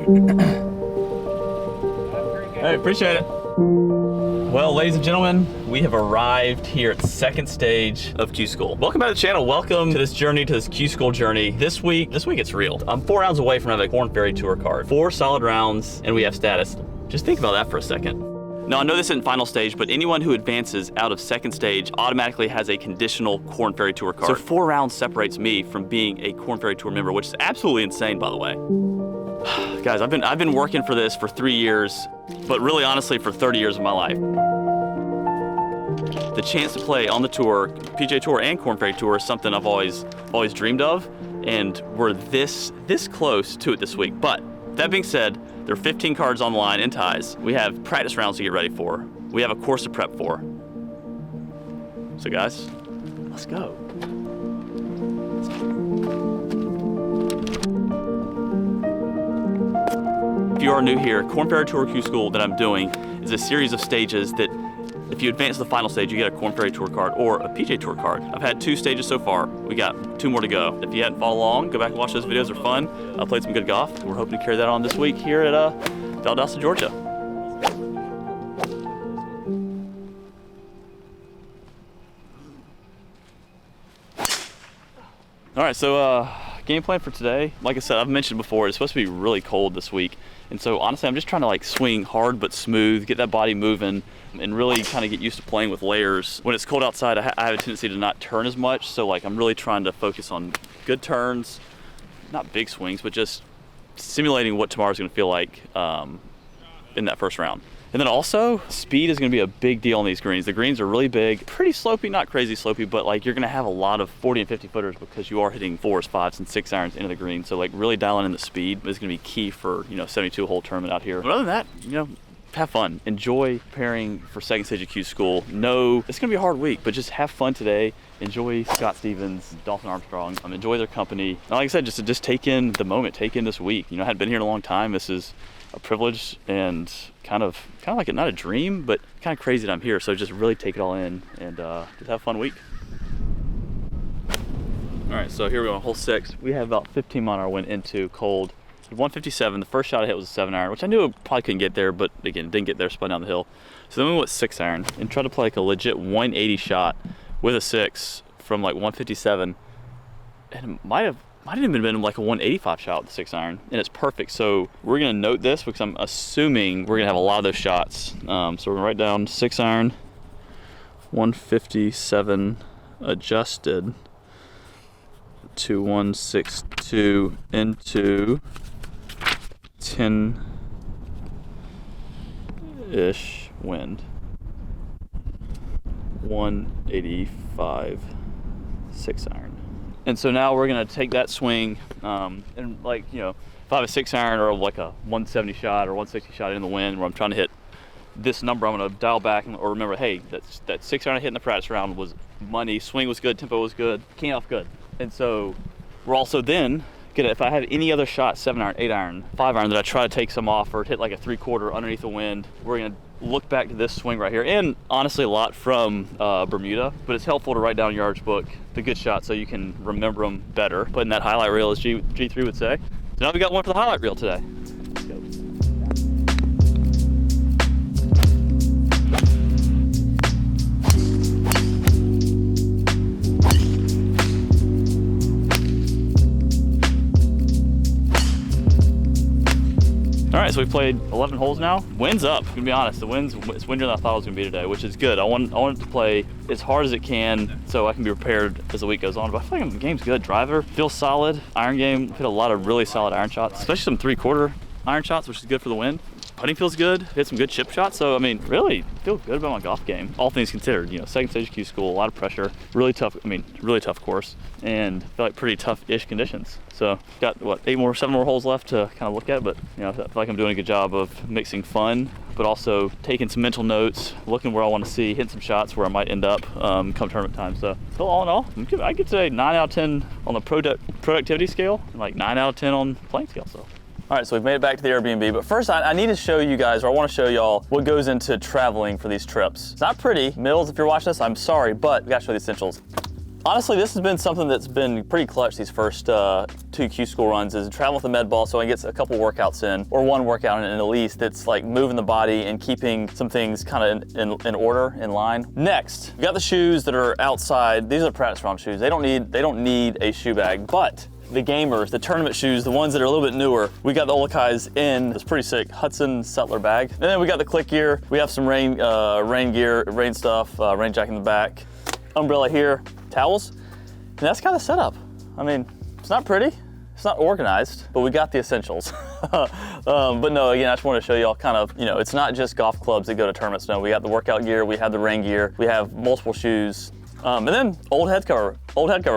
Hey, appreciate it. Well, ladies and gentlemen, we have arrived here at the second stage of Q School. Welcome back to the channel. Welcome to this journey, to this Q School journey. This week it's real. I'm 4 rounds away from having a Korn Ferry Tour card. 4 solid rounds, and we have status. Just think about that for a second. Now, I know this isn't final stage, but anyone who advances out of second stage automatically has a conditional Korn Ferry Tour card. So 4 rounds separates me from being a Korn Ferry Tour member, which is absolutely insane, by the way. Guys, I've been working for this for 3 years, but really honestly for 30 years of my life. The chance to play on the tour, PGA Tour and Korn Ferry Tour, is something I've always dreamed of, and we're this close to it this week. But that being said, there are 15 cards on the line in ties. We have practice rounds to get ready for. We have a course to prep for. So guys, let's go. If you are new here, Korn Ferry Tour Q School that I'm doing is a series of stages that if you advance to the final stage, you get a Korn Ferry Tour card or a PGA Tour card. I've had 2 stages so far. We got 2 more to go. If you hadn't followed along, go back and watch those videos. They're fun. I played some good golf. We're hoping to carry that on this week here at Valdosta, Georgia. All right, so game plan for today. Like I said, I've mentioned before, it's supposed to be really cold this week. And so honestly, I'm just trying to like swing hard but smooth, get that body moving, and really kind of get used to playing with layers. When it's cold outside, I have a tendency to not turn as much. So like I'm really trying to focus on good turns, not big swings, but just simulating what tomorrow's gonna feel like in that first round. And then also, speed is gonna be a big deal on these greens. The greens are really big, pretty slopey, not crazy slopey, but like you're gonna have a lot of 40 and 50 footers because you are hitting 4s, 5s, and 6 irons into the green. So like really dialing in the speed is gonna be key for, 72 hole tournament out here. But other than that, have fun. Enjoy preparing for second stage of Q School. No, it's gonna be a hard week, but just have fun today. Enjoy Scott Stevens, Dalton Armstrong, enjoy their company. And like I said, just take in the moment, take in this week. I hadn't been here in a long time. This is a privilege and kind of like not a dream, but kind of crazy that I'm here. So just really take it all in and just have a fun week. All right, so here we go on hole 6. We have about 15 mile an hour wind into cold. 157, the first shot I hit was a 7 iron, which I knew I probably couldn't get there, but again, didn't get there, spun down the hill. So then we went 6 iron and tried to play like a legit 180 shot with a 6 from like 157. And it might have even been like a 185 shot with the 6 iron, and it's perfect. So we're gonna note this because I'm assuming we're gonna have a lot of those shots. So we're gonna write down 6 iron, 157 adjusted to 162 into 10-ish wind, 185 6 iron. And so now we're gonna take that swing, and like, if I have a 6 iron or like a 170 shot or 160 shot in the wind where I'm trying to hit this number, I'm gonna dial back or remember, hey, that 6 iron I hit in the practice round was money, swing was good, tempo was good, came off good. And so we're also then gonna, if I have any other shot, 7 iron, 8 iron, 5 iron that I try to take some off or hit like a 3/4 underneath the wind, we're gonna look back to this swing right here, and honestly a lot from Bermuda, but it's helpful to write down in your yardage book the good shots so you can remember them better. Put in that highlight reel, as G3 would say. So now we got one for the highlight reel today. Let's go. All right, so we played 11 holes now. Wind's up, I'm gonna be honest. It's windier than I thought it was gonna be today, which is good. I want it to play as hard as it can so I can be prepared as the week goes on. But I feel like the game's good. Driver feels solid. Iron game, hit a lot of really solid iron shots, especially some 3/4 iron shots, which is good for the wind. Putting feels good. Hit some good chip shots. So I mean, really feel good about my golf game. All things considered, second stage Q School, a lot of pressure, really tough. Really tough course, and feel like pretty tough-ish conditions. So got what, 7 more holes left to kind of look at, but I feel like I'm doing a good job of mixing fun, but also taking some mental notes, looking where I want to see, hitting some shots where I might end up come tournament time. So all in all, I could say 9 out of 10 on the productivity scale, and like 9 out of 10 on playing scale. So. All right, so we've made it back to the Airbnb, but first I need to show you guys, or I want to show y'all what goes into traveling for these trips. It's not pretty. Mills, if you're watching this, I'm sorry, but we gotta show the essentials. Honestly, this has been something that's been pretty clutch these first 2 Q school runs, is traveling with the med ball so I get a couple workouts in, or one workout in at least, that's like moving the body and keeping some things kind of in order, in line. Next, we got the shoes that are outside. These are the practice round shoes. They don't need a shoe bag, but the gamers, the tournament shoes, the ones that are a little bit newer, we got the Olakai's in this pretty sick Hudson Settler bag. And then we got the click gear. We have some rain gear, rain stuff, rain jacket in the back, umbrella here, towels, and that's kind of setup. I mean, it's not pretty, it's not organized, but we got the essentials. But no, again, I just want to show y'all kind of, you know, it's not just golf clubs that go to tournaments. No, we got the workout gear, we have the rain gear, we have multiple shoes, and then old head cover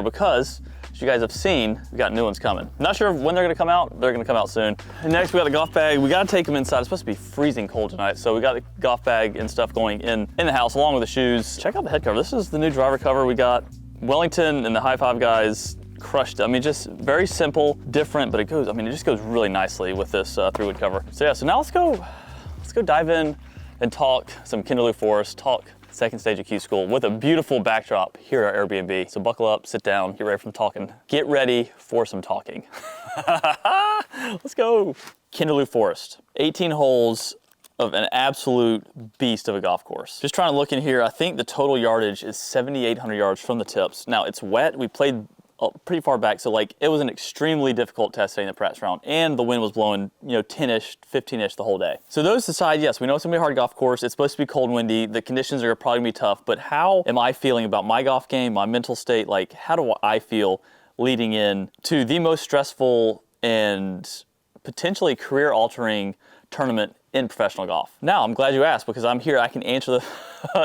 because, as you guys have seen, we got new ones coming. Not sure when they're gonna come out. They're gonna come out soon. And next we got the golf bag. We gotta take them inside. It's supposed to be freezing cold tonight. So we got the golf bag and stuff going in the house along with the shoes. Check out the head cover. This is the new driver cover. We got Wellington and the High Five guys crushed it. I mean, just very simple, different, but it just goes really nicely with this 3-wood cover. So yeah, so now let's go dive in and talk some Kinderloo Forest, talk second stage of Q School with a beautiful backdrop here at our Airbnb. So buckle up, sit down, get ready for some talking. Get ready for some talking. Let's go. Kinderloo Forest, 18 holes of an absolute beast of a golf course. Just trying to look in here, I think the total yardage is 7,800 yards from the tips. Now it's wet, we played pretty far back, so like it was an extremely difficult test today in the practice round, and the wind was blowing, you know, 10-ish, 15-ish the whole day. So those aside, yes, we know it's gonna be a hard golf course. It's supposed to be cold and windy. The conditions are probably gonna be tough, but how am I feeling about my golf game, my mental state? Like, how do I feel leading in to the most stressful and potentially career-altering tournament in professional golf? Now, I'm glad you asked, because I'm here, I can answer the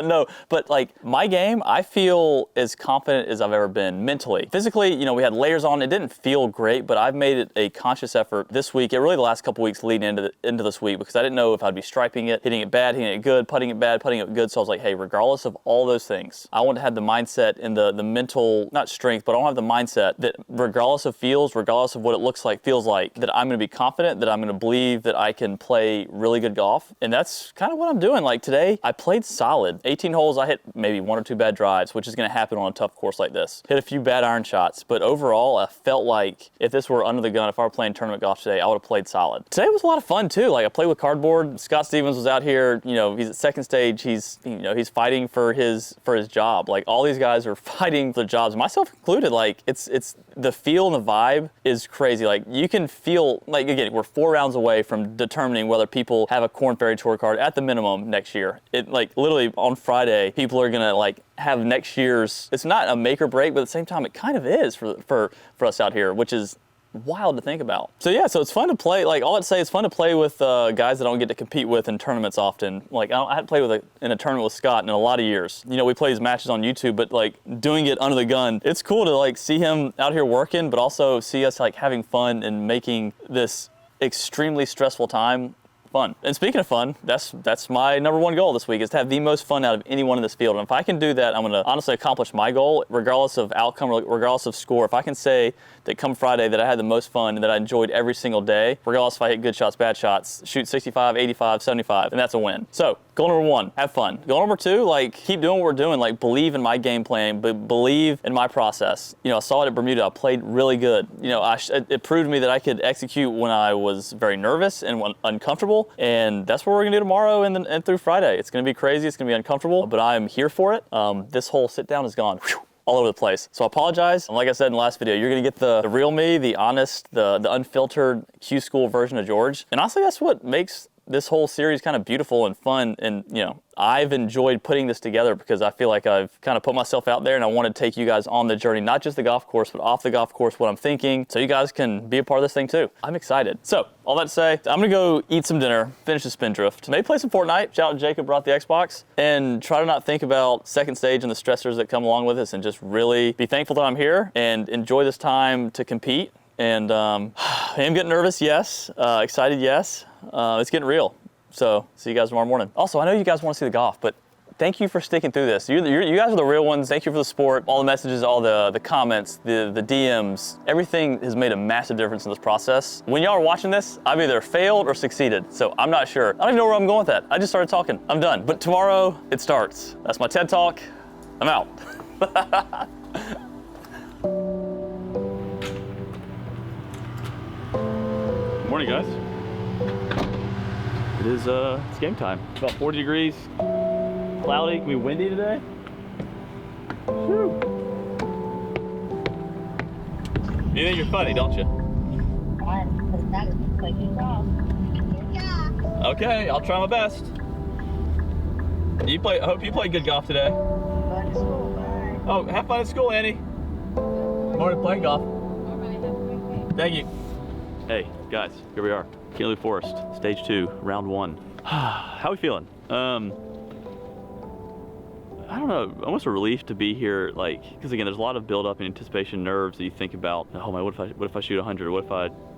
no, but like my game, I feel as confident as I've ever been mentally. Physically, you know, we had layers on. It didn't feel great, but I've made it a conscious effort this week, really the last couple weeks leading into this week, because I didn't know if I'd be striping it, hitting it bad, hitting it good, putting it bad, putting it good. So I was like, hey, regardless of all those things, I want to have the mindset and the mental, not strength, but I want to have the mindset that regardless of feels, regardless of what it looks like, feels like, that I'm going to be confident, that I'm going to believe that I can play really good golf. And that's kind of what I'm doing. Like today, I played solid. 18 holes, I hit maybe 1 or 2 bad drives, which is going to happen on a tough course like this. Hit a few bad iron shots, but overall, I felt like if this were under the gun, if I were playing tournament golf today, I would have played solid. Today was a lot of fun too. Like I played with cardboard. Scott Stevens was out here. You know, he's at second stage. He's fighting for his job. Like all these guys are fighting for jobs, myself included. Like it's the feel and the vibe is crazy. Like you can feel, like again, we're 4 rounds away from determining whether people have a Korn Ferry Tour card at the minimum next year. It like literally on Friday, people are gonna like have next year's, it's not a make or break, but at the same time, it kind of is for us out here, which is wild to think about. So yeah, so it's fun to play. Like all I'd say, it's fun to play with guys that I don't get to compete with in tournaments often. Like I hadn't played in a tournament with Scott in a lot of years. You know, we play these matches on YouTube, but like doing it under the gun, it's cool to like see him out here working, but also see us like having fun and making this extremely stressful time fun. And speaking of fun, that's my #1 goal this week, is to have the most fun out of anyone in this field. And if I can do that, I'm gonna honestly accomplish my goal, regardless of outcome, regardless of score. If I can say that come Friday that I had the most fun and that I enjoyed every single day, regardless if I hit good shots, bad shots, shoot 65, 85, 75, and that's a win. So goal #1, have fun. Goal #2, like keep doing what we're doing, like believe in my game plan, but believe in my process. You know, I saw it at Bermuda, I played really good. You know, it proved to me that I could execute when I was very nervous and when uncomfortable. And that's what we're gonna do tomorrow and through Friday. It's gonna be crazy, it's gonna be uncomfortable, but I'm here for it. This whole sit down has gone all over the place. So I apologize. And like I said in the last video, you're gonna get the real me, the honest, the unfiltered Q School version of George. And honestly, that's what makes this whole series kind of beautiful and fun. And you know, I've enjoyed putting this together because I feel like I've kind of put myself out there and I want to take you guys on the journey, not just the golf course, but off the golf course, what I'm thinking, so you guys can be a part of this thing too. I'm excited. So all that to say, I'm gonna go eat some dinner, finish the Spindrift, maybe play some Fortnite. Shout out to Jacob, brought the Xbox, and try to not think about second stage and the stressors that come along with this, and just really be thankful that I'm here and enjoy this time to compete. And I am getting nervous, yes. Excited, yes. It's getting real. So see you guys tomorrow morning. Also, I know you guys want to see the golf, but thank you for sticking through this. You guys are the real ones. Thank you for the support, all the messages, all the comments, the DMs. Everything has made a massive difference in this process. When y'all are watching this, I've either failed or succeeded. So I'm not sure. I don't even know where I'm going with that. I just started talking. I'm done. But tomorrow it starts. That's my TED Talk. I'm out. because it's game time. It's about 40 degrees, cloudy, can be windy today. Whew. You think you're funny, don't you? Okay, I'll try my best. I hope you play good golf today. Oh, have fun at school, Annie. Morning playing golf. Thank you. Hey, guys, here we are. Keeley Forest, stage 2, round 1. How are we feeling? I don't know, almost a relief to be here, like, because again, there's a lot of build-up and anticipation nerves that you think about. Oh my, what if I shoot 100? What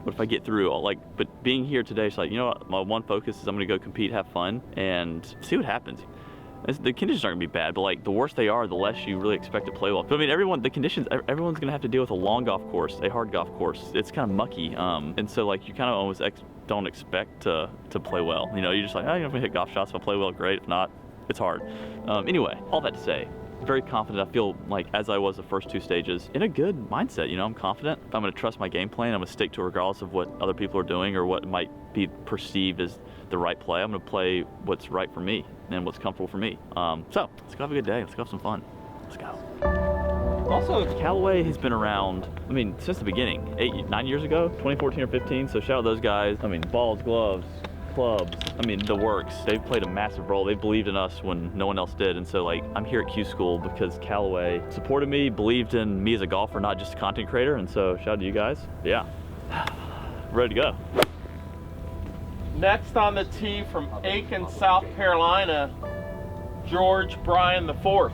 if I get through? But being here today, it's like, you know what? My one focus is I'm gonna go compete, have fun, and see what happens. The conditions aren't gonna be bad, but like the worse they are, the less you really expect to play well. But I mean, everyone's gonna have to deal with a long golf course, a hard golf course. It's kind of mucky, and so like you kind of almost don't expect to play well. You know, you're just like, oh, you know, if I hit golf shots, if I play well, great. If not, it's hard. Anyway, all that to say, very confident. I feel like as I was the first 2 stages, in a good mindset. You know, I'm confident. If I'm going to trust my game plan, I'm going to stick to it regardless of what other people are doing or what might be perceived as the right play. I'm going to play what's right for me and what's comfortable for me. So let's go have a good day. Let's go have some fun. Let's go. Also, Callaway has been around, I mean, since the beginning, 9 years ago, 2014 or 15. So shout out those guys. I mean, balls, gloves, clubs, I mean, the works. They've played a massive role. They believed in us when no one else did. And so like, I'm here at Q School because Callaway supported me, believed in me as a golfer, not just a content creator. And so shout out to you guys. Yeah, ready to go. Next on the tee from Aiken, South Carolina, George Bryan IV.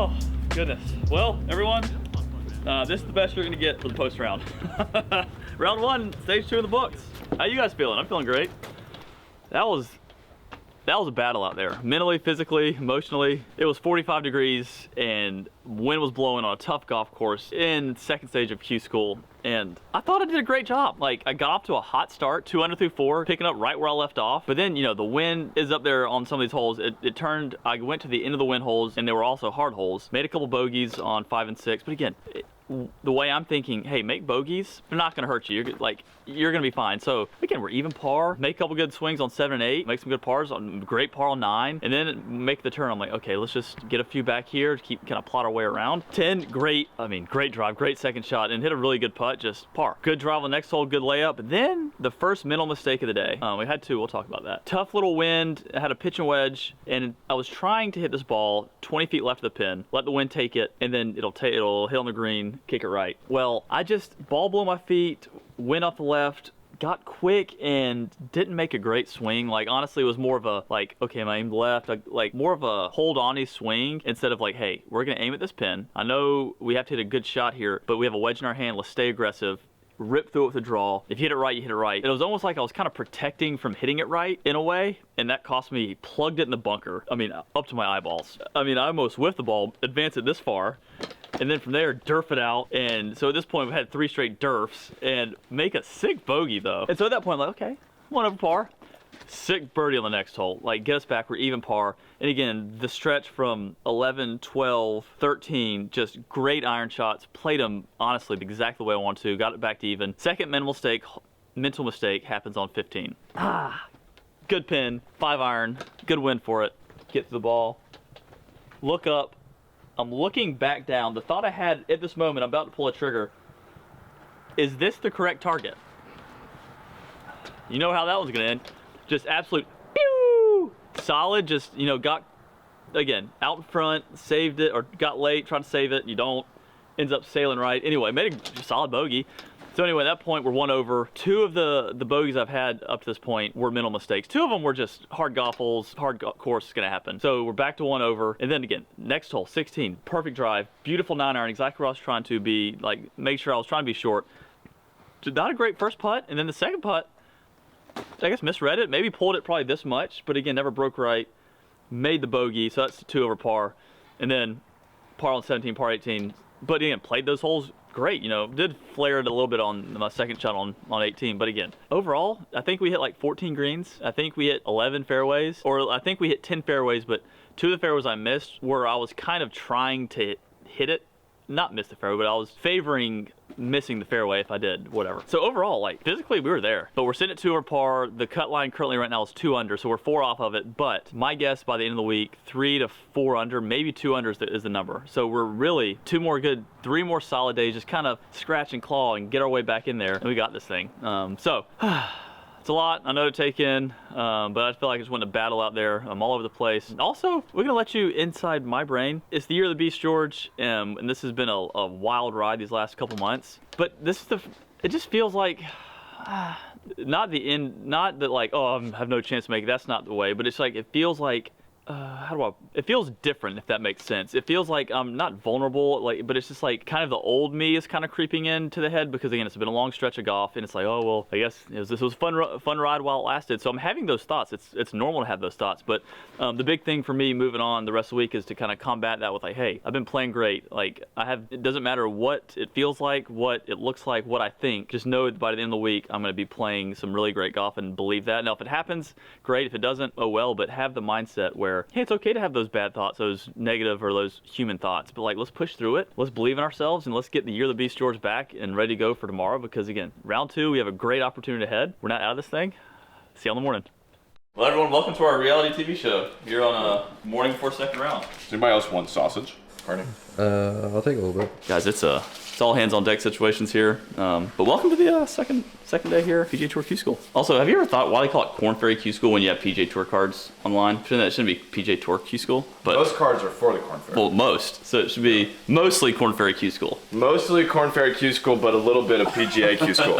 Oh, goodness. Well, everyone, this is the best you're gonna get for the post round. Round 1, stage 2 in the books. How you guys feeling? I'm feeling great. That was a battle out there. Mentally, physically, emotionally. It was 45 degrees and wind was blowing on a tough golf course in second stage of Q school. And I thought I did a great job. Like, I got off to a hot start, 2 under through 4, picking up right where I left off. But then, you know, the wind is up there on some of these holes. It turned, I went to the end of the wind holes and they were also hard holes. Made a couple bogeys on 5 and 6. But again, the way I'm thinking, hey, make bogeys, they're not gonna hurt you. You're gonna be fine. So again, we're even par, make a couple good swings on 7 and 8, make some good pars on great par on 9, and then make the turn. I'm like, okay, let's just get a few back here to keep kind of plot our way around. 10, great drive, great second shot, and hit a really good putt, just par. Good drive on the next hole, good layup. And then the first mental mistake of the day. We had 2, we'll talk about that. Tough little wind, I had a pitch and wedge, and I was trying to hit this ball 20 feet left of the pin, let the wind take it, and then it'll hit on the green, kick it right. Well, I just ball blew my feet, went off the left, got quick and didn't make a great swing. Like, honestly, it was more of a, like, okay, am I aimed left? Like more of a hold on-y swing instead of like, hey, we're gonna aim at this pin. I know we have to hit a good shot here, but we have a wedge in our hand, let's stay aggressive. Rip through it with a draw. If you hit it right, you hit it right. It was almost like I was kind of protecting from hitting it right in a way, and that cost me, plugged it in the bunker. I mean, up to my eyeballs. I mean, I almost whiffed the ball, advanced it this far, and then from there, derf it out. And so at this point, we've had 3 straight derfs and make a sick bogey though. And so at that point, I'm like, okay, 1 over par. Sick birdie on the next hole. Like, get us back, we're even par. And again, the stretch from 11, 12, 13, just great iron shots. Played them, honestly, exactly the way I wanted to. Got it back to even. Second mental mistake happens on 15. Good pin, 5 iron, good win for it. Get to the ball, look up. I'm looking back down. The thought I had at this moment, I'm about to pull a trigger. Is this the correct target? You know how that one's gonna end. Just absolute pew! Solid, just, you know, got, again, out in front, saved it, or got late, tried to save it, you don't, ends up sailing right. Anyway, made a solid bogey. So anyway, at that point, we're 1 over. 2 of the bogeys I've had up to this point were mental mistakes. 2 of them were just hard golf holes, course is gonna happen. So we're back to 1 over. And then again, next hole, 16, perfect drive, beautiful 9 iron, exactly where I was trying to be, like, make sure I was trying to be short. Not a great first putt, and then the second putt, I guess misread it, maybe pulled it probably this much, but again, never broke right. Made the bogey, so that's 2 over par. And then par on 17, par 18. But again, played those holes great, you know, did flare it a little bit on my second shot on 18, but again, overall, I think we hit like 14 greens. I think we hit 11 fairways, or I think we hit 10 fairways, but 2 of the fairways I missed where I was kind of trying to hit it, not miss the fairway, but I was favoring missing the fairway if I did, whatever. So overall, like, physically we were there, but we're sitting at 2 over par. The cut line currently right now is 2 under, so we're 4 off of it, but my guess by the end of the week, 3 to 4 under, maybe 2 under is the number. So we're really 3 more solid days, just kind of scratch and claw and get our way back in there, and we got this thing. It's a lot, I know, to take in, but I feel like I just went to battle out there. I'm all over the place. And also, we're gonna let you inside my brain. It's the year of the beast, George, and this has been a wild ride these last couple months. But this is it just feels like, not the end, not that like, oh, I have no chance to make it, that's not the way, but it's like, it feels like, it feels different, if that makes sense. It feels like I'm not vulnerable, like, but it's just like kind of the old me is kind of creeping into the head, because again, it's been a long stretch of golf, and it's like, oh well, I guess this was a fun ride while it lasted. So I'm having those thoughts. It's normal to have those thoughts, but the big thing for me moving on the rest of the week is to kind of combat that with like, hey, I've been playing great. Like, it doesn't matter what it feels like, what it looks like, what I think. Just know that by the end of the week, I'm going to be playing some really great golf, and believe that. Now, if it happens, great. If it doesn't, oh well. But have the mindset where, hey, it's okay to have those bad thoughts, those negative or those human thoughts, but like, let's push through it. Let's believe in ourselves, and let's get the year of the beast George back and ready to go for tomorrow, because again, round 2, we have a great opportunity ahead. We're not out of this thing. See you in the morning. Well, everyone, welcome to our reality TV show here on a morning before second round. Does anybody else want sausage? Pardon? I'll take a little bit. Guys, it's all hands on deck situations here. But welcome to the second day here at PGA Tour Q School. Also, have you ever thought why they call it Korn Ferry Q School when you have PGA Tour cards online? It shouldn't be PGA Tour Q School. But Most cards are for the Korn Ferry. Well, most. So it should be mostly Korn Ferry Q School. Mostly Korn Ferry Q School, but a little bit of PGA Q School.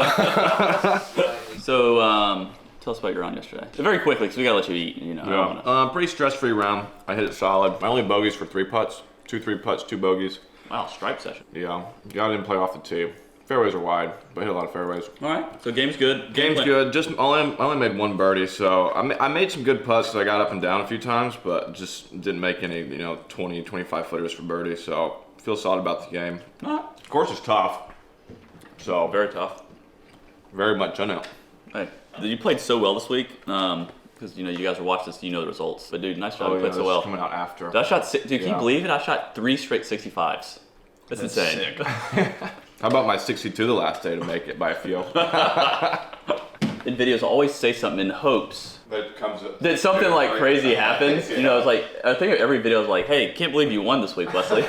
So, tell us about your round yesterday. Very quickly, because we gotta let you eat. You know. Yeah. Pretty stress-free round. I hit it solid. My only bogeys for 3 putts. 2-3 putts, 2 bogeys. Wow, stripe session. Yeah, I didn't play off the tee. Fairways are wide, but hit a lot of fairways. All right, so game's good. Game's good. Just I only made 1 birdie, so I made some good putts. So I got up and down a few times, but just didn't make any 20, 25 footers for birdie. So feel solid about the game. All right. Of course, it's tough. So Very tough. very much done it. Hey, you played so well this week. Because you guys are watching this, you know the results. But dude, nice job. You played so this well. is coming out after. Dude, can you Yeah. believe it? I shot 3 straight 65s. That's insane. Sick. How about my 62 the last day to make it by a few? In videos, I always say something in hopes that that something like crazy happens. You know, it's like, I think every video is like, hey, can't believe you won this week, Wesley.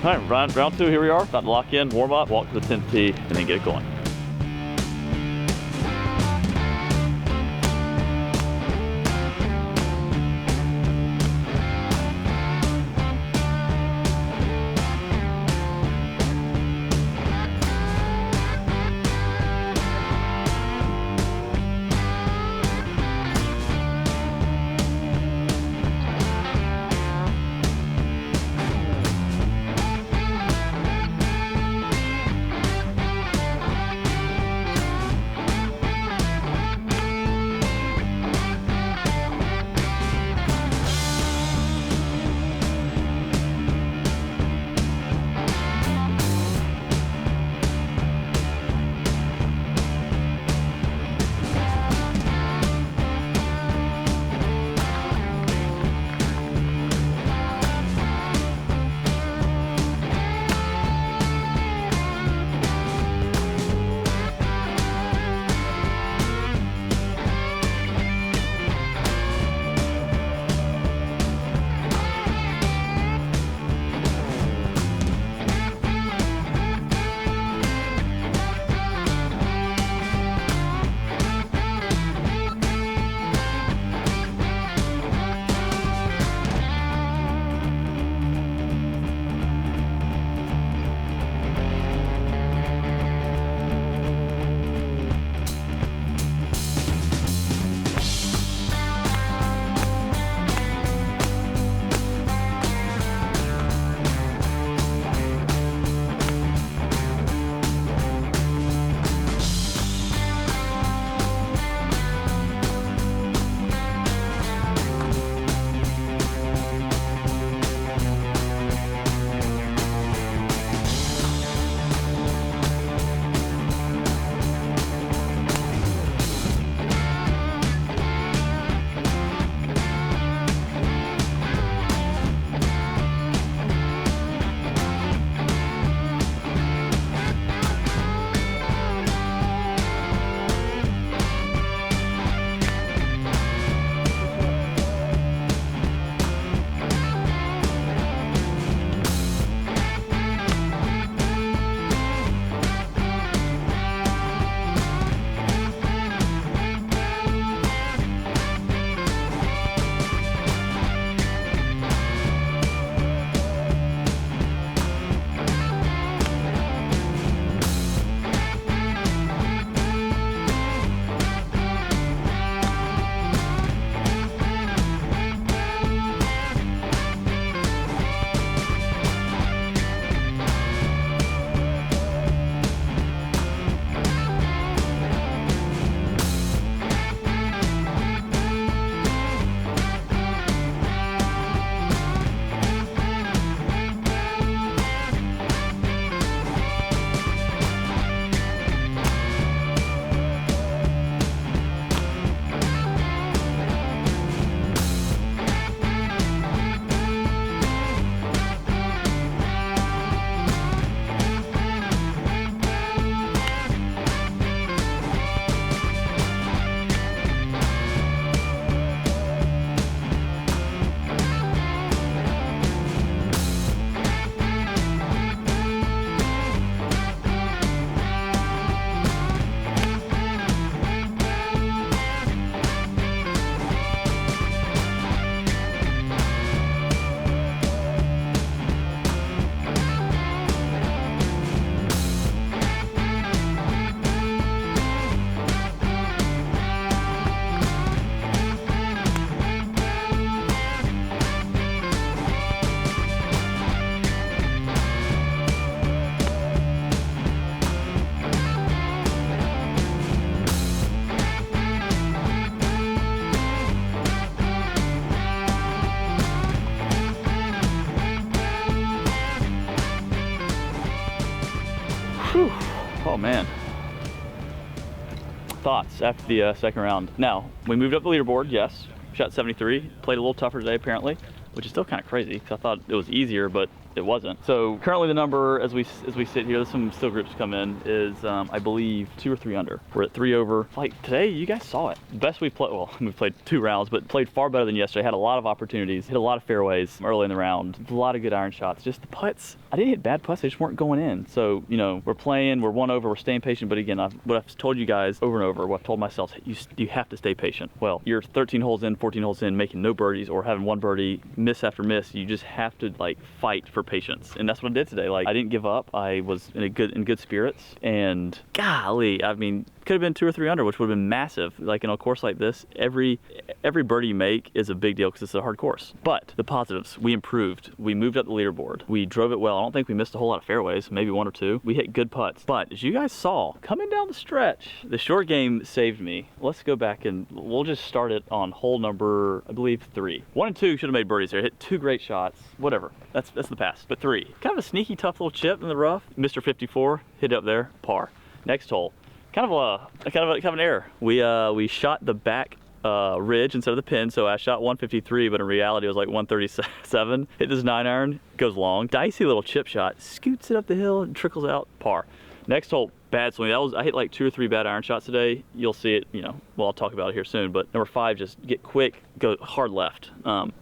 All right, round 2, here we are. About to lock in, warm up, walk to the 10th tee, and then get it going. Oh man. Thoughts after the second round. Now, we moved up the leaderboard, yes. Shot 73, played a little tougher today apparently, which is still kind of crazy because I thought it was easier, but it wasn't. So currently the number as we sit here, there's some still groups come in, is I believe 2 or 3 under. We're at 3 over. Like today, you guys saw it. Best we played, well, we played 2 rounds, but played far better than yesterday. Had a lot of opportunities, hit a lot of fairways early in the round, a lot of good iron shots. Just the putts, I didn't hit bad putts, they just weren't going in. So, you know, we're playing, we're 1 over, we're staying patient, but again, what I've told you guys over and over, what I've told myself, you have to stay patient. Well, you're 13 holes in, 14 holes in, making no birdies or having 1 birdie, miss after miss. You just have to like fight for patience. And that's what I did today. Like I didn't give up. I was in good spirits, and golly, I mean, could have been 2 or 3 under, which would have been massive. Like in a course like this, every birdie you make is a big deal because it's a hard course. But the positives, we improved. We moved up the leaderboard. We drove it well. I don't think we missed a whole lot of fairways, maybe 1 or 2. We hit good putts. But as you guys saw, coming down the stretch, the short game saved me. Let's go back and we'll just start it on hole number, I believe 3. 1 and 2 should have made birdies there. Hit 2 great shots. Whatever. That's the past. But 3, kind of a sneaky tough little chip in the rough. Mr. 54 hit up there, par. Next hole. Kind of an error. We shot the back ridge instead of the pin, so I shot 153, but in reality it was like 137. Hit this 9-iron, goes long. Dicey little chip shot, scoots it up the hill and trickles out, par. Next hole, bad swing. I hit like 2 or 3 bad iron shots today. You'll see it, you know, well, I'll talk about it here soon, but number 5, just get quick, go hard left,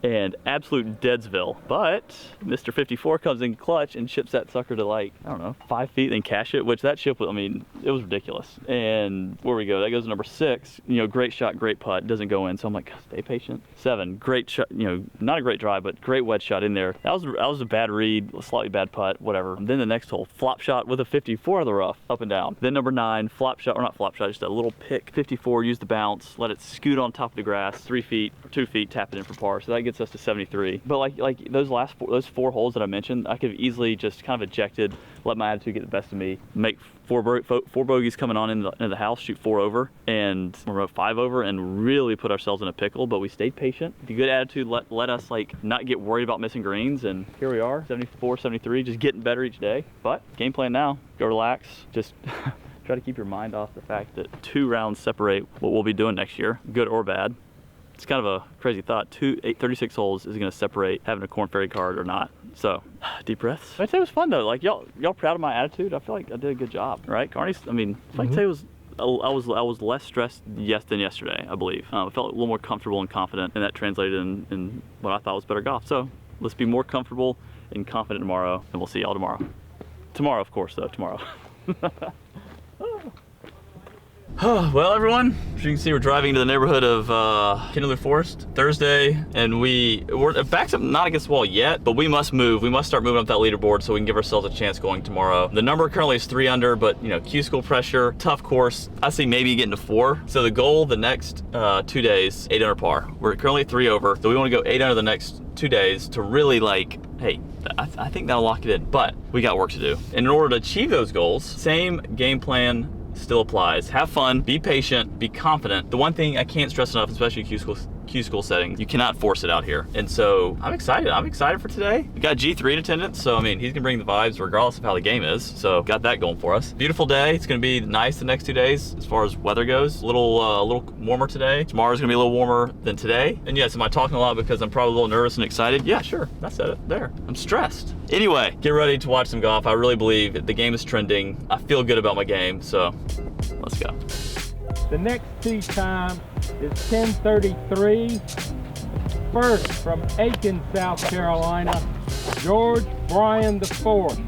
and absolute deadsville. But Mr. 54 comes in clutch and chips that sucker to like, I don't know, 5 feet, then cash it, which that chip, I mean, it was ridiculous. And where we go, that goes to number 6, you know, great shot, great putt, doesn't go in, so I'm like, stay patient. 7, great shot, you know, not a great drive, but great wedge shot in there. That was a bad read, a slightly bad putt, whatever. And then the next hole, flop shot with a 54 in the rough, up and down. Then number 9, flop shot, or not flop shot, just a little pick, 54, use the bounce, let it scoot on top of the grass, 3 feet, or 2 feet, tap it in for par. So that gets us to 73. But like those those 4 holes that I mentioned, I could have easily just kind of ejected, let my attitude get the best of me, make 4 bogeys coming on into the house, shoot 4 over, and we're 5 over, and really put ourselves in a pickle. But we stayed patient. The good attitude let us like not get worried about missing greens, and here we are, 74, 73, just getting better each day. But game plan now, go relax, just try to keep your mind off the fact that 2 rounds separate what we'll be doing next year, good or bad. It's kind of a crazy thought. 36 holes is going to separate having a Korn Ferry card or not. So, deep breaths. I'd say it was fun though. Like y'all proud of my attitude? I feel like I did a good job, right? Carney's, I mean, I feel like today I was less stressed than yesterday, I believe. I felt a little more comfortable and confident, and that translated in what I thought was better golf. So, let's be more comfortable and confident tomorrow, and we'll see y'all tomorrow. Tomorrow, of course, though. Tomorrow. Well, everyone, as you can see, we're driving into the neighborhood of Kindler Forest Thursday, and we're backed up, not against the wall yet, but we must move. We must start moving up that leaderboard so we can give ourselves a chance going tomorrow. The number currently is 3 under, but you know, Q school pressure, tough course. I see maybe getting to 4. So the goal the next 2 days, 8 under par. We're currently at 3 over, so we want to go 8 under the next 2 days to really like, hey, I think that'll lock it in, but we got work to do. And in order to achieve those goals, same game plan still applies. Have fun, be patient, be confident. The one thing I can't stress enough, especially Q school setting, you cannot force it out here. And so I'm excited. I'm excited for today. We got G3 in attendance, so I mean, he's gonna bring the vibes regardless of how the game is. So got that going for us. Beautiful day. It's gonna be nice the next 2 days as far as weather goes. A little warmer today. Tomorrow's gonna be a little warmer than today. And yes, am I talking a lot because I'm probably a little nervous and excited? Yeah, sure. I said it there. I'm stressed. Anyway, get ready to watch some golf. I really believe the game is trending. I feel good about my game, so let's go. The next tee time is 10:33. First from Aiken, South Carolina, George Bryan IV.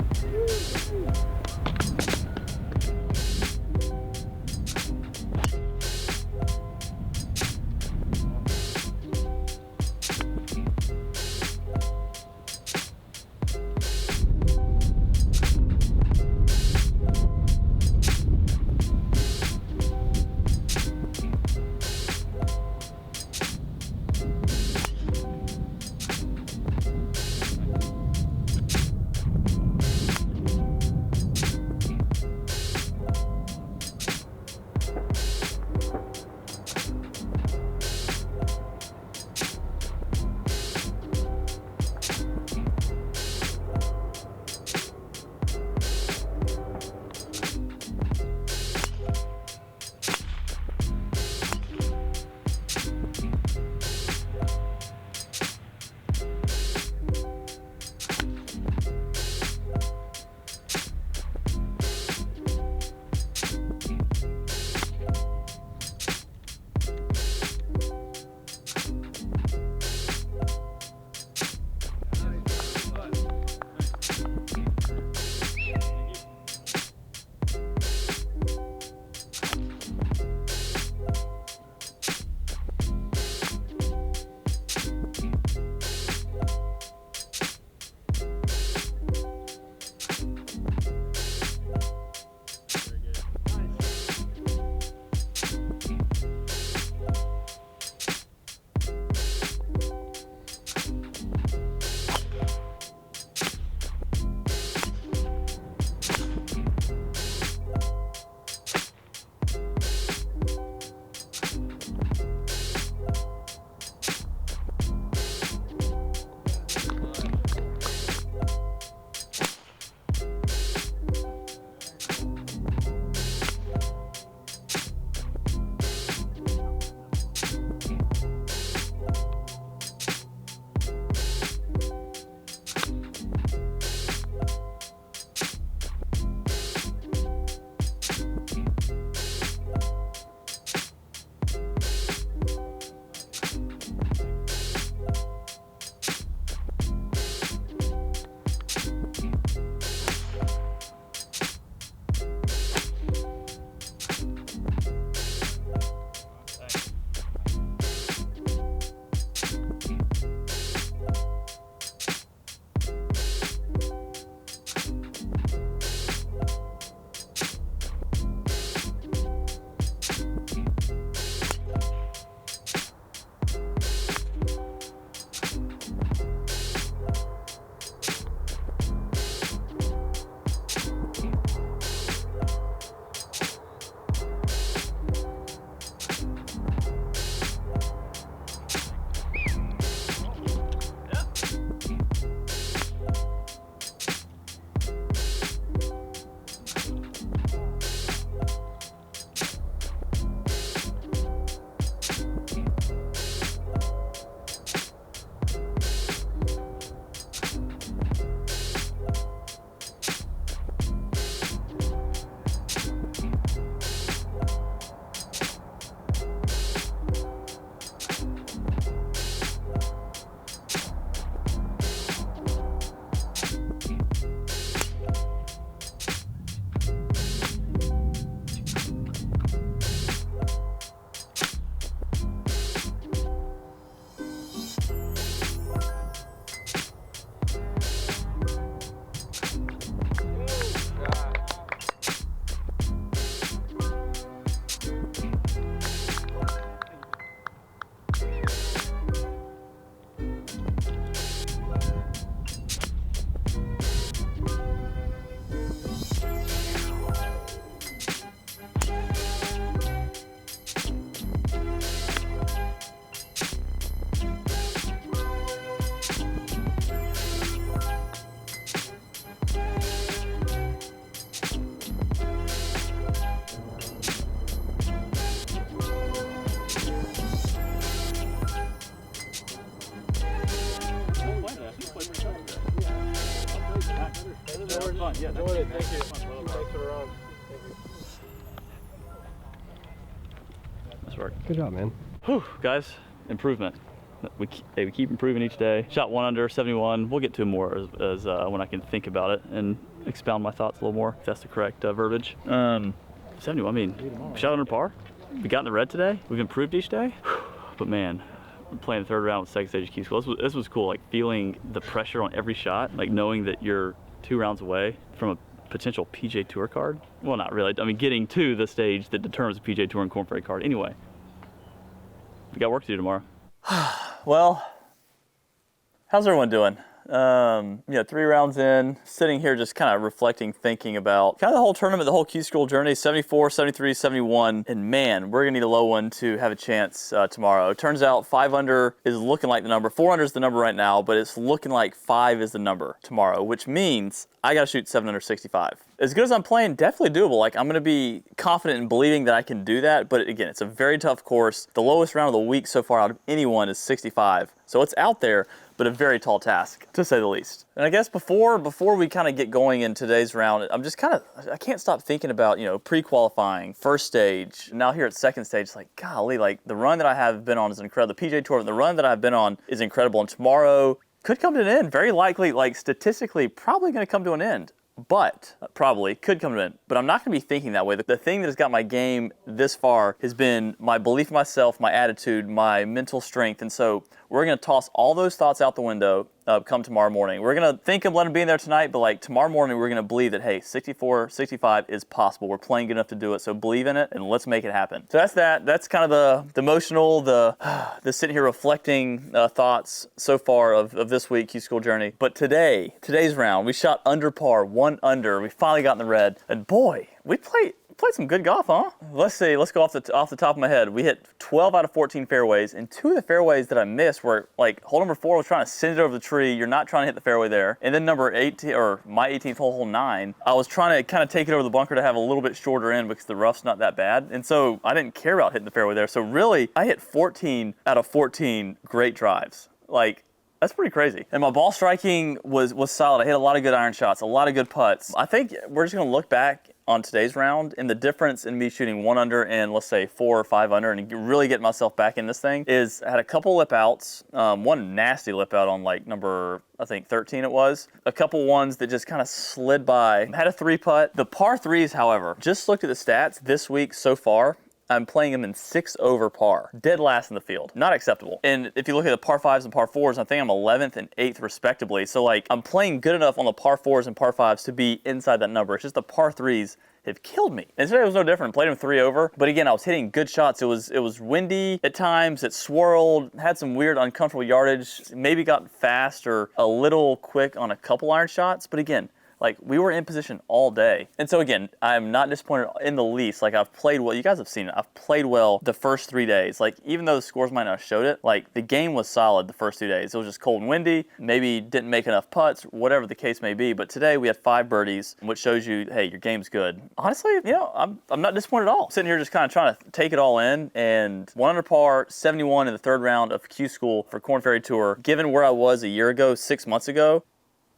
Yeah, enjoyed it. Thank you. Thanks for the run. Thank you. Nice work. Good job, man. Whew, guys, improvement. We keep improving each day. Shot 1 under, 71. We'll get to more as when I can think about it and expound my thoughts a little more, if that's the correct verbiage. 71, I mean, shot under par. We got in the red today. We've improved each day. But man, we're playing the third round with second stage Q School. This was cool, like feeling the pressure on every shot, like knowing that you're 2 rounds away from a potential PGA Tour card. Well, not really. I mean, getting to the stage that determines the PGA Tour and Korn Ferry card. Anyway, we got work to do tomorrow. Well, how's everyone doing? 3 rounds in, sitting here just kind of reflecting, thinking about kind of the whole tournament, the whole Q School journey, 74, 73, 71, and man, we're gonna need a low one to have a chance tomorrow. It turns out 5 under is looking like the number. 4 under is the number right now, but it's looking like 5 is the number tomorrow, which means I gotta shoot 7 under 65. As good as I'm playing, definitely doable. Like, I'm gonna be confident in believing that I can do that, but again, it's a very tough course. The lowest round of the week so far out of anyone is 65, so it's out there, but a very tall task, to say the least. And I guess before we kind of get going in today's round, I can't stop thinking about, pre-qualifying, first stage, now here at second stage, it's like, golly, like, the run that I have been on is incredible. The PGA Tour, the run that I've been on is incredible, and tomorrow could come to an end. Very likely, like, statistically, probably gonna come to an end. But probably could come to an end. But I'm not going to be thinking that way. The thing that has got my game this far has been my belief in myself, my attitude, my mental strength. And so we're going to toss all those thoughts out the window come tomorrow morning. We're going to think of letting them be in there tonight, but like tomorrow morning, we're going to believe that, hey, 64, 65 is possible. We're playing good enough to do it. So believe in it and let's make it happen. So that's that. That's kind of the emotional, the sitting here reflecting thoughts so far of this week Q School journey. But today's round, we shot under par, 1 under. We finally got in the red. And boy, we played some good golf, huh? Let's see. Let's go off the top of my head. We hit 12 out of 14 fairways, and 2 of the fairways that I missed were like hole number 4 was trying to send it over the tree. You're not trying to hit the fairway there. And then number 18, or my 18th hole, hole 9, I was trying to kind of take it over the bunker to have a little bit shorter end because the rough's not that bad. And so I didn't care about hitting the fairway there. So really, I hit 14 out of 14 great drives. Like, that's pretty crazy. And my ball striking was solid. I hit a lot of good iron shots, a lot of good putts. I think we're just gonna look back on today's round, and the difference in me shooting 1 under and let's say 4 or 5 under and really getting myself back in this thing is I had a couple lip outs, one nasty lip out on like number, I think 13 it was, a couple ones that just kind of slid by. Had a 3 putt. The par 3s, however, just looked at the stats this week so far, I'm playing them in 6 over par. Dead last in the field. Not acceptable. And if you look at the par 5s and par 4s, I think I'm 11th and 8th respectively. So like, I'm playing good enough on the par 4s and par 5s to be inside that number. It's just the par 3s have killed me. And today was no different. Played them 3 over. But again, I was hitting good shots. It was windy at times. It swirled. Had some weird uncomfortable yardage. Maybe got fast or a little quick on a couple iron shots. But again, like, we were in position all day. And so again, I'm not disappointed in the least. Like, I've played well. You guys have seen it. I've played well the first 3 days. Like, even though the scores might not have showed it, like, the game was solid the first 2 days. It was just cold and windy. Maybe didn't make enough putts, whatever the case may be. But today we had 5 birdies, which shows you, hey, your game's good. Honestly, I'm not disappointed at all. Sitting here just kind of trying to take it all in. And 1 under par, 71 in the third round of Q School for Korn Ferry Tour. Given where I was a year ago, 6 months ago,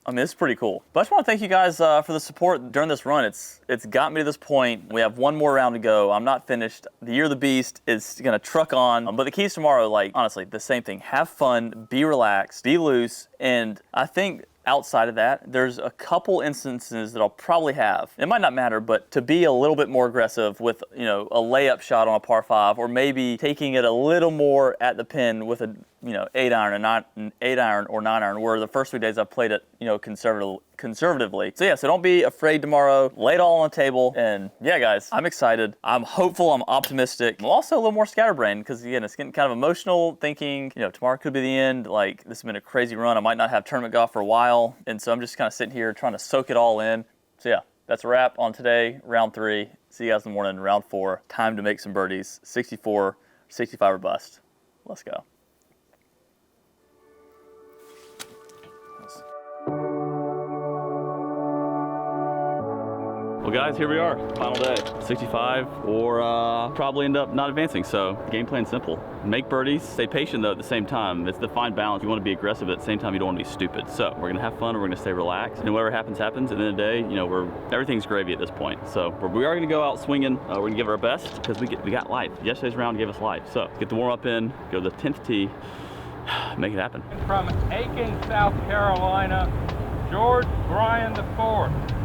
I mean, it's pretty cool. But I just want to thank you guys for the support during this run. It's got me to this point. We have 1 more round to go. I'm not finished. The Year of the Beast is going to truck on. But the keys tomorrow, like, honestly, the same thing. Have fun, be relaxed, be loose. And I think outside of that, there's a couple instances that I'll probably have. It might not matter, but to be a little bit more aggressive with, a layup shot on a par 5, or maybe taking it a little more at the pin with a 8 iron and 8 iron or 9 iron, where the first 3 days I've played it, conservatively. So yeah, so don't be afraid tomorrow. Lay it all on the table. And yeah, guys, I'm excited. I'm hopeful. I'm optimistic. I'm also a little more scatterbrained because again, it's getting kind of emotional thinking, tomorrow could be the end. Like, this has been a crazy run. I might not have tournament golf for a while. And so I'm just kind of sitting here trying to soak it all in. So yeah, that's a wrap on today, round 3. See you guys in the morning, round 4. Time to make some birdies. 64, 65 or bust. Let's go. Well guys, here we are, final day. 65 or probably end up not advancing, so the game plan's simple. Make birdies, stay patient though at the same time. It's the fine balance. You want to be aggressive, but at the same time you don't want to be stupid. So we're gonna have fun and we're gonna stay relaxed. And whatever happens, happens. At the end of the day, you know, everything's gravy at this point. So we are gonna go out swinging. We're gonna give it our best because we got life. Yesterday's round gave us life. So get the warm up in, go to the 10th tee, make it happen. From Aiken, South Carolina, George Bryan IV.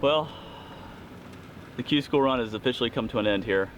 Well, the Q School run has officially come to an end here.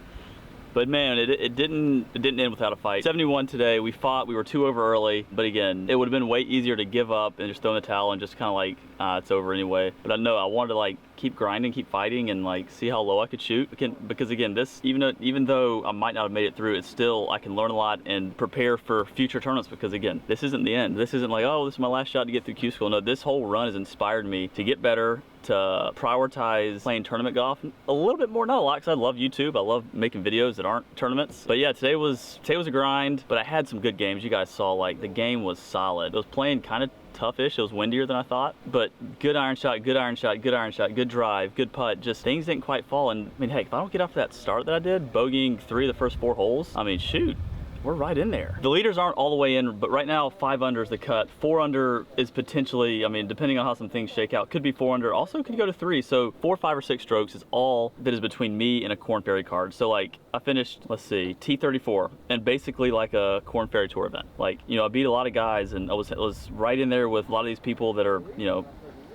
But man, it didn't end without a fight. 71 today, we fought, we were 2 over early, but again, it would have been way easier to give up and just throw in the towel and just kind of like, it's over anyway. But I know I wanted to like keep grinding, keep fighting, and like see how low I could shoot. Because again, this, even though I might not have made it through, it's still, I can learn a lot and prepare for future tournaments, because again, this isn't the end. This isn't like, oh, this is my last shot to get through Q School. No, this whole run has inspired me to get better, to prioritize playing tournament golf a little bit more, not a lot, because I love YouTube. I love making videos that aren't tournaments. But yeah, today was a grind, but I had some good games. You guys saw, like, the game was solid. It was playing kind of toughish. It was windier than I thought, but good iron shot, good iron shot, good iron shot, good drive, good putt. Just things didn't quite fall. And I mean, heck, if I don't get off that start that I did, bogeying 3 of the first 4 holes, I mean, shoot, we're right in there. The leaders aren't all the way in, but right now 5 under is the cut. 4 under is potentially, I mean, depending on how some things shake out, could be 4 under, also could go to 3. So 4, 5, or 6 strokes is all that is between me and a Korn Ferry card. So like, I finished, let's see, T34, and basically like a Korn Ferry Tour event. Like, you know, I beat a lot of guys, and I was right in there with a lot of these people that are, you know,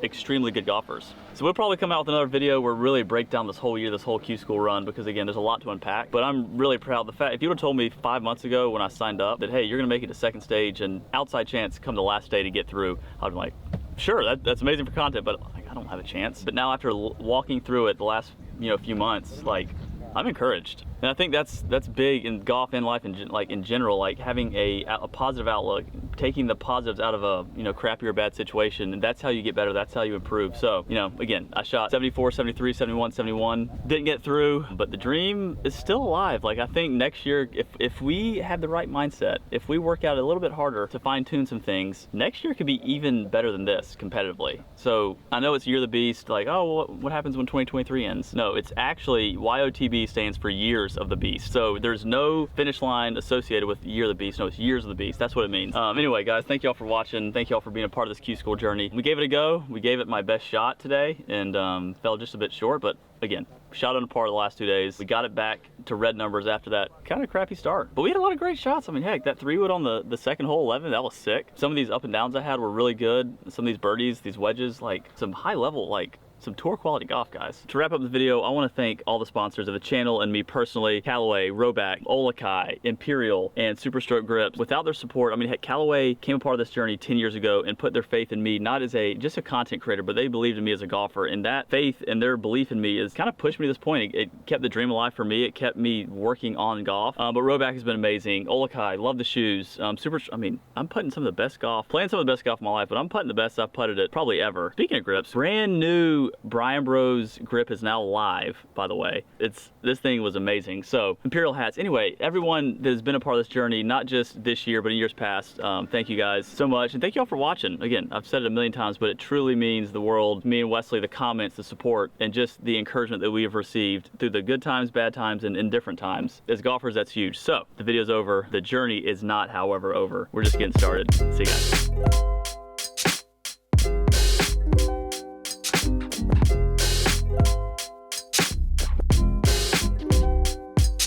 extremely good golfers. So we'll probably come out with another video where we really break down this whole year, this whole Q School run, because again, there's a lot to unpack. But I'm really proud of the fact, if you would have told me 5 months ago when I signed up that, hey, you're gonna make it to 2nd stage and outside chance come the last day to get through, I'd be like, sure, that's amazing for content, but like, I don't have a chance. But now after walking through it the last, you know, few months, like, I'm encouraged. And I think that's big in golf and life, in general, like having a positive outlook, taking the positives out of a, you know, crappy or bad situation, and that's how you get better, that's how you improve. So, you know, again, I shot 74, 73, 71, 71, didn't get through, but the dream is still alive. Like, I think next year, if we have the right mindset, if we work out a little bit harder to fine tune some things, next year could be even better than this competitively. So I know it's Year of the Beast, like, oh, what happens when 2023 ends? No, it's actually, YOTB stands for Years of the Beast. So there's no finish line associated with Year of the Beast. No, it's Years of the Beast. That's what it means. Anyway, guys, thank y'all for watching. Thank y'all for being a part of this Q School journey. We gave it a go. We gave it my best shot today, and fell just a bit short, but again, shot on par the last 2 days. We got it back to red numbers after that kind of crappy start. But we had a lot of great shots. I mean, heck, that 3-wood on the second hole, 11, that was sick. Some of these up and downs I had were really good. Some of these birdies, these wedges, like some high level, like some tour quality golf, guys. To wrap up the video, I want to thank all the sponsors of the channel and me personally: Callaway, Roback, Olakai, Imperial, and Superstroke Grips. Without their support, I mean, heck, Callaway came a part of this journey 10 years ago and put their faith in me, not as just a content creator, but they believed in me as a golfer. And that faith and their belief in me has kind of pushed me to this point. It kept the dream alive for me. It kept me working on golf. But Roback has been amazing. Olakai, love the shoes. I mean, I'm putting some of the best golf, playing some of the best golf in my life, but I'm putting the best I've putted it probably ever. Speaking of grips, brand new Bryan Bros grip is now live, by the way. This thing was amazing. So Imperial hats. Anyway, everyone that has been a part of this journey, not just this year, but in years past, thank you guys so much. And thank you all for watching. Again, I've said it a million times, but it truly means the world. Me and Wesley, the comments, the support, and just the encouragement that we have received through the good times, bad times, and indifferent times. As golfers, that's huge. So the video's over. The journey is not, however, over. We're just getting started. See you guys.